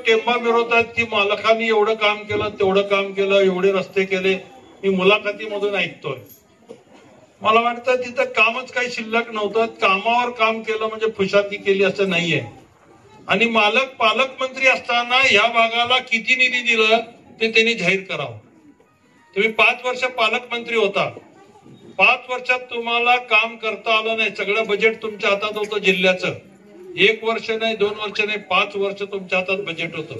टेंबा मिरवतात की मालकांनी एवढं काम केलं, तेवढं काम केलं, एवढे रस्ते केले. मी मुलाखतीमधून ऐकतोय. मला वाटतं तिथं कामच काही शिल्लक नव्हतं. कामावर काम केलं म्हणजे फुशाती केली असं नाहीये. आणि पालकमंत्री असताना या भागाला किती निधी दिलं ते त्यांनी जाहीर करावं. तुम्ही 5 वर्ष पालकमंत्री होता. 5 वर्षात तुम्हाला काम करता आलं नाही. सगळं बजेट तुमच्या हातात होतं जिल्ह्याचं. 1 वर्ष नाही, 2 वर्ष नाही, 5 वर्ष तुमच्या हातात बजेट होतं.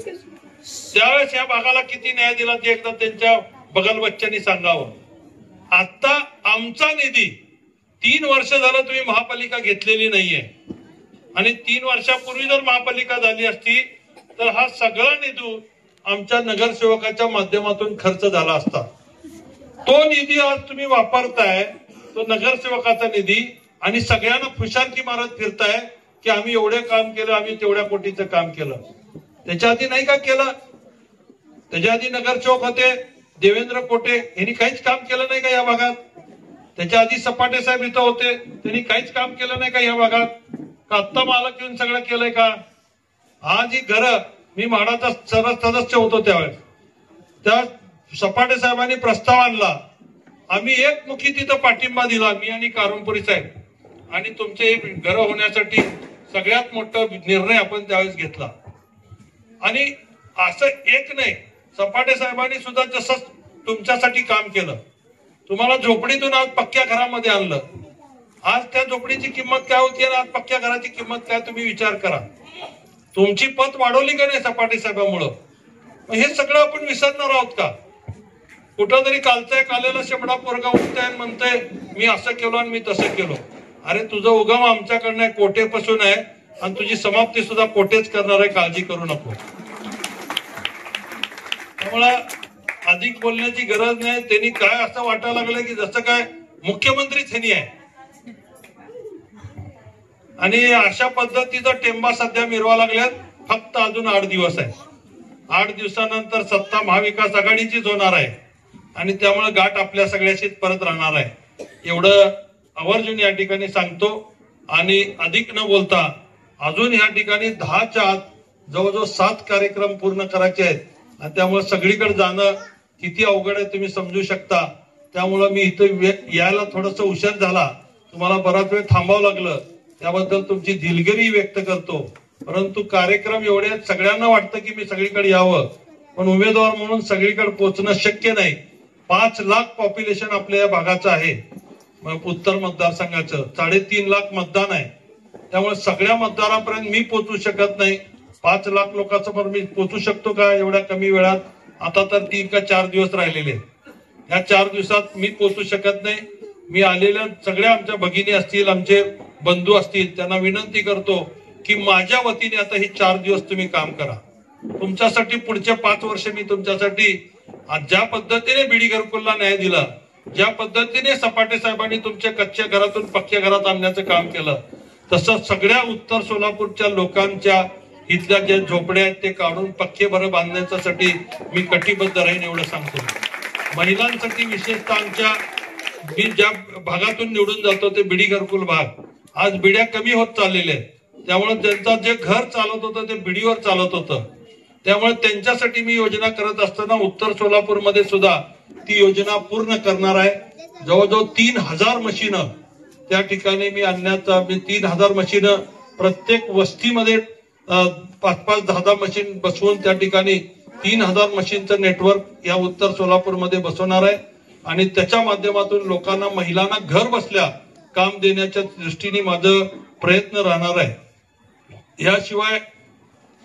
त्यावेळेस या भागाला किती न्याय दिला ते एकदा त्यांच्या बगलबच्च्यांनी सांगावं. आता आमचा निधी 3 वर्ष झालं तुम्ही महापालिका घेतलेली नाहीये. आणि 3 वर्षापूर्वी जर महापालिका झाली असती तर हा सगळा निधी आमच्या नगरसेवकाच्या माध्यमातून खर्च झाला असता. तो निधी आज तुम्ही वापरताय, तो नगरसेवकाचा निधी, आणि सगळ्यांना फुशारकी मारत फिरताय की आम्ही एवढे काम केलं, आम्ही तेवढ्या कोटीचं काम केलं. त्याच्या आधी नाही का केलं? त्याच्या आधी नगरसेवक होते देवेंद्र कोटे, यांनी काहीच काम केलं नाही का या भागात? त्याच्या आधी सपाटे साहेब इथं होते, त्यांनी काहीच काम केलं नाही का या भागात? का आत्ता मालक येऊन सगळं केलंय का? आज ही घर, मी म्हाडाचा सदस्य होतो त्यावेळेस, त्या सपाटे साहेबांनी प्रस्ताव आणला. आम्ही एकमुखी तिथं पाठिंबा दिला, मी आणि कारुंपुरी साहेब. आणि तुमचे घर होण्यासाठी सगळ्यात मोठा निर्णय आपण त्यावेळेस घेतला. आणि असं एक नाही, सपाटे साहेबांनी सुद्धा जसं तुमच्यासाठी काम केलं. तुम्हाला झोपडीतून आज पक्क्या घरामध्ये आणलं. आज त्या झोपडीची किंमत काय होती आणि आज पक्क्या घराची किंमत काय, तुम्ही विचार करा. तुमची पत वाढवली का नाही सपाटे साहेबांमुळं? हे सगळं आपण विसरणार आहोत का? कुठं तरी कालचा आलेला शेपडा पोरगा उठतंय आणि म्हणतंय मी असं केलो आणि मी तसं केलो. अरे तुझं उगम आमच्याकडनं कोटेपासून आहे आणि तुझी समाप्ती सुद्धा कोटेच करणार आहे, काळजी करू नको. त्यामुळे अधिक बोलण्याची गरज नाही. त्यांनी काय असं वाटायला लागलं की जसं काय मुख्यमंत्री त्यांनी आहे. आणि अशा पद्धतीचा टेंबा सध्या मिरवा लागल्यात. फक्त अजून 8 दिवस आहे. 8 दिवसानंतर सत्ता महाविकास आघाडीचीच होणार आहे आणि त्यामुळे गाठ आपल्या सगळ्याशीच परत राहणार आहे. एवढं आवर्जून या ठिकाणी सांगतो. आणि अधिक न बोलता अजून या ठिकाणी 10च्या आत जवळजवळ 7 कार्यक्रम पूर्ण करायचे आहेत. आणि त्यामुळे सगळीकडे जाणं किती अवघड आहे तुम्ही समजू शकता. त्यामुळे मी इथं यायला थोडस उशीर झाला, तुम्हाला बराच वेळ थांबावं लागलं, त्याबद्दल तुमची दिलगिरी व्यक्त करतो. परंतु कार्यक्रम एवढे सगळ्यांना वाटतं की मी सगळीकडे यावं, पण उमेदवार म्हणून सगळीकडे पोहोचणं शक्य नाही. 5 लाख पॉप्युलेशन आपल्या या भागाचं आहे, उत्तर मतदारसंघाचं 3.5 लाख मतदान आहे. त्यामुळे सगळ्या मतदारापर्यंत मी पोहोचू शकत नाही. 5 लाख लोकांसमोर मी पोहोचू शकतो का एवढ्या कमी वेळात? आता तर 3 का 4 दिवस राहिलेले. या 4 दिवसात मी पोहोचू शकत नाही. मी आलेल्या सगळ्या आमच्या भगिनी असतील, आमचे बंधू असतील, त्यांना विनंती करतो की माझ्या वतीने आता हे 4 दिवस तुम्ही काम करा. तुमच्यासाठी पुढचे 5 वर्ष मी तुमच्यासाठी ज्या पद्धतीने बीडी घरकुलला न्याय दिला, ज्या पद्धतीने सपाटे साहेबांनी तुमच्या कच्च्या घरातून पक्क्या घरात आणण्याचं काम केलं, तसं सगळ्या उत्तर सोलापूरच्या लोकांच्या इथल्या ज्या झोपड्या आहेत ते काढून पक्के भरं बांधण्यासाठी मी कटिबद्ध राहीन एवढं सांगतो. महिलांसाठी विशेषतः आमच्या मी ज्या भागातून निवडून जातो ते बीडी घरकुल भाग, आज बिड्या कमी होत चाललेल्या आहेत. त्यामुळे त्यांचं जे घर चालत होतं ते बिडीवर चालत होतं. त्यामुळे त्यांच्यासाठी मी योजना करत असताना उत्तर सोलापूरमध्ये सुद्धा ती योजना पूर्ण करणार आहे. जवळजवळ 3000 मशीन त्या ठिकाणी मी आणण्याचा, 3000 मशीन प्रत्येक वस्तीमध्ये 5-5, 10-10 मशीन बसवून त्या ठिकाणी 3000 मशीनचं नेटवर्क या उत्तर सोलापूरमध्ये बसवणार आहे. आणि त्याच्या माध्यमातून लोकांना, महिलांना घर बसल्या काम देण्याच्या दृष्टीने माझं प्रयत्न राहणार आहे. याशिवाय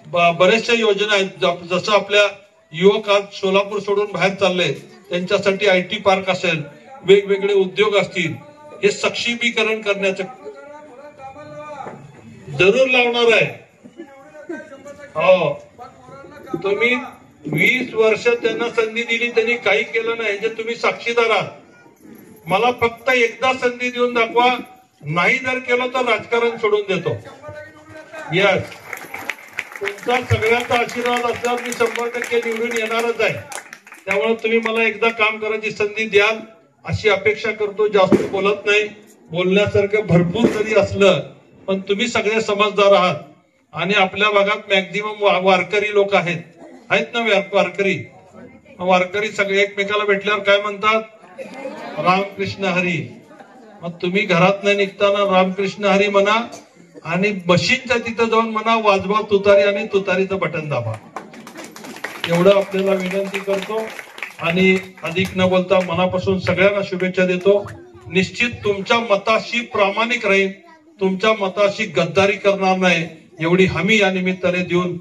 बरेचशा योजना आहेत. जसं आपल्या युवक आज सोलापूर सोडून बाहेर चालले, त्यांच्यासाठी IT पार्क असेल, वेगवेगळे उद्योग असतील, हे सक्षमीकरण करण्याचं जरूर लावणार आहे. हो, तुम्ही 20 वर्ष त्यांना संधी दिली, त्यांनी काही केलं नाही, जे तुम्ही साक्षीदार आहात. मला फक्त एकदा संधी देऊन दाखवा, नाही जर केलं तर राजकारण सोडून देतो. यस, तुमचा सगळ्यांचा आशीर्वाद असल्यावर मी 100% निवडून येणारच आहे. त्यामुळे तुम्ही मला एकदा काम करायची संधी द्याल अशी अपेक्षा करतो. जास्त बोलत नाही, बोलण्यासारखं भरपूर जरी असलं पण तुम्ही सगळे समजदार आहात. आणि आपल्या भागात मॅक्झिमम वारकरी लोक आहेत ना वारकरी. वारकरी सगळे एकमेकाला भेटल्यावर काय म्हणतात? रामकृष्ण हरी. मग तुम्ही घरात नाही निघताना रामकृष्ण हरी म्हणा आणि मशीनच्या तिथं जाऊन म्हणा वाजवा तुतारी आणि तुतारीचं बटन दाबा. एवढं आपल्याला विनंती करतो आणि अधिक न बोलता मनापासून सगळ्यांना शुभेच्छा देतो. निश्चित तुमच्या मताशी प्रामाणिक राहील, तुमच्या मताशी गद्दारी करणार नाही एवढी हमी या निमित्ताने देऊन